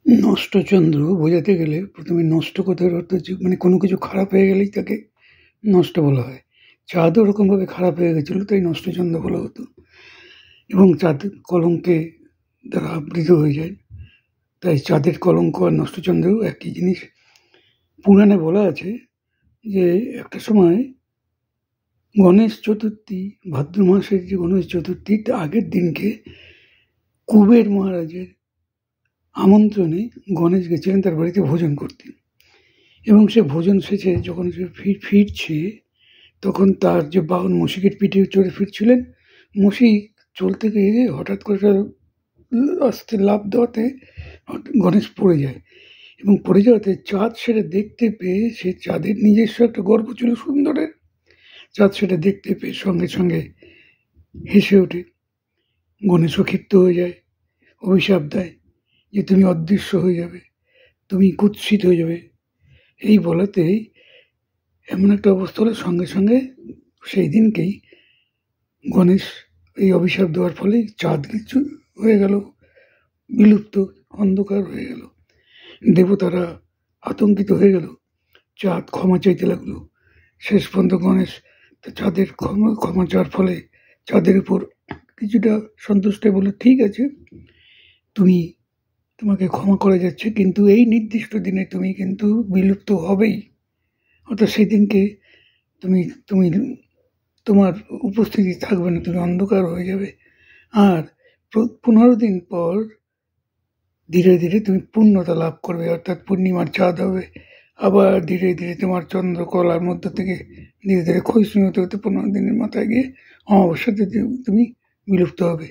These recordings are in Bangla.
নষ্টচন্দ্র বোঝাতে গেলে প্রথমে নষ্ট কথার অর্থ হচ্ছে কোনো কিছু খারাপ হয়ে গেলেই তাকে নষ্ট বলা হয়। চাঁদও ওরকমভাবে খারাপ হয়ে গেছিলো, তাই নষ্টচন্দ্র বলা হতো। এবং চাঁদ কলঙ্কে দ্বারা আবৃত হয়ে যায়, তাই চাঁদের কলঙ্ক আর নষ্টচন্দ্রও একই জিনিস। পুরাণে বলা আছে যে একটা সময় গণেশ চতুর্থী, ভাদ্র মাসের যে গণেশ চতুর্থীর আগের দিনকে কুবের মহারাজের আমন্ত্রণে গণেশ গেছিলেন তার বাড়িতে ভোজন করতে, এবং সে ভোজন শেষে যখন সে ফিরছে তখন তার যে বাহন মুশিকের পিঠে চড়ে ফিরছিলেন, মুশিক চলতে গিয়ে হঠাৎ করে আস্তে লাফ দেওয়াতে গণেশ পড়ে যায়, এবং পড়ে যাওয়াতে চাঁদ সেটা দেখতে পেয়ে, সে চাঁদের নিজস্ব একটা গর্ব ছিল সুন্দরের, চাঁদ সেটা দেখতে পেয়ে সঙ্গে সঙ্গে হেসে ওঠে। গণেশও ক্ষিপ্ত হয়ে যায়, অভিশাপ দেয় যে তুমি অদৃশ্য হয়ে যাবে, তুমি কুৎসিত হয়ে যাবে। এই বলাতেই এমন একটা অবস্থা হলো, সঙ্গে সঙ্গে সেই দিনকেই গণেশ এই অভিশাপ দেওয়ার ফলে চাঁদ কিছু হয়ে গেল, বিলুপ্ত, অন্ধকার হয়ে গেল। দেবতারা আতঙ্কিত হয়ে গেল, চাঁদ ক্ষমা চাইতে লাগলো। শেষ পর্যন্ত গণেশ চাঁদের ক্ষমা চাওয়ার ফলে চাঁদের উপর কিছুটা সন্তুষ্ট বলে, ঠিক আছে, তোমাকে ক্ষমা করা যাচ্ছে, কিন্তু এই নির্দিষ্ট দিনে তুমি কিন্তু বিলুপ্ত হবেই। অর্থাৎ সেই দিনকে তুমি তোমার উপস্থিতি থাকবে না, তুমি অন্ধকার হয়ে যাবে। আর 15 দিন পর ধীরে ধীরে তুমি পূর্ণতা লাভ করবে, অর্থাৎ পূর্ণিমার চাঁদ হবে। আবার ধীরে ধীরে তোমার চন্দ্রকলার মধ্য থেকে ধীরে ধীরে ক্ষয়িষ্ণু হতে হতে 15 দিনের মাথায় গিয়ে অমাবস্যাতে তুমি বিলুপ্ত হবে।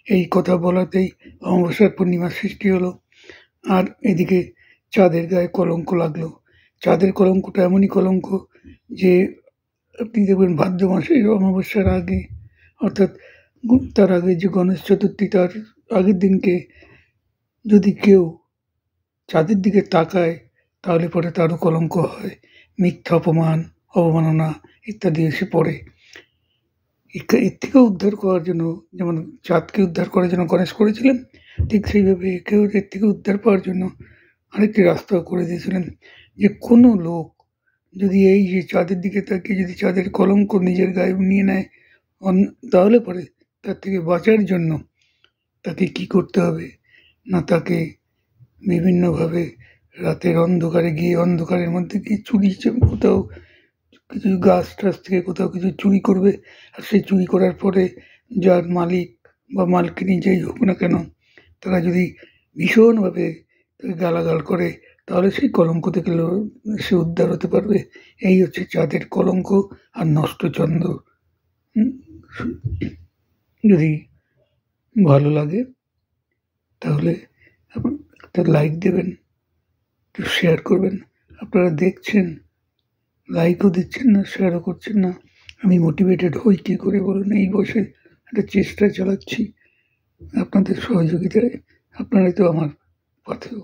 এই কথা বলাতেই অমাবস্যার পূর্ণিমার সৃষ্টি হলো। আর এদিকে চাঁদের গায়ে কলঙ্ক লাগলো। চাঁদের কলঙ্কটা এমনই কলঙ্ক যে আপনি দেখবেন ভাদ্র মাসের অমাবস্যার আগে, অর্থাৎ তার আগে যে গণেশ চতুর্থী, তার আগের দিনকে যদি কেউ চাঁদের দিকে তাকায় তাহলে পরে তারও কলঙ্ক হয়, মিথ্যা অপমান, অবমাননা ইত্যাদি এসে পড়ে। এর থেকে উদ্ধার করার জন্য, যেমন চাঁদকে উদ্ধার করার জন্য গণেশ করেছিলেন, ঠিক সেইভাবে একেও এর থেকে উদ্ধার পাওয়ার জন্য আরেকটি রাস্তাও করে দিয়েছিলেন, যে কোনো লোক যদি এই যে চাঁদের দিকে তাকিয়ে যদি চাঁদের কলঙ্ক নিজের গায়ে নিয়ে নেয়, তাহলে পরে তার থেকে বাঁচার জন্য তাকে কি করতে হবে না, তাকে বিভিন্নভাবে রাতের অন্ধকারে গিয়ে অন্ধকারের মধ্যে গিয়ে চুরি, কোথাও কিছু গাছ টাছ থেকে কোথাও কিছু চুরি করবে। আর সেই চুরি করার পরে যার মালিক বা মালকিনি যেই হোক না কেন, তারা যদি ভীষণভাবে গালাগাল করে, তাহলে সেই কলঙ্ক থেকে সে উদ্ধার হতে পারবে। এই হচ্ছে চাঁদের কলঙ্ক আর নষ্টচন্দ্র। যদি ভালো লাগে তাহলে একটা লাইক দেবেন, একটু শেয়ার করবেন। আপনারা দেখছেন, লাইকও দিচ্ছেন না, শেয়ারও করছেন না, আমি মোটিভেটেড হই কী করে বলুন? এই বসে একটা চেষ্টা চালাচ্ছি আপনাদের সহযোগিতায়, আপনারাই তো আমার পাথেয়।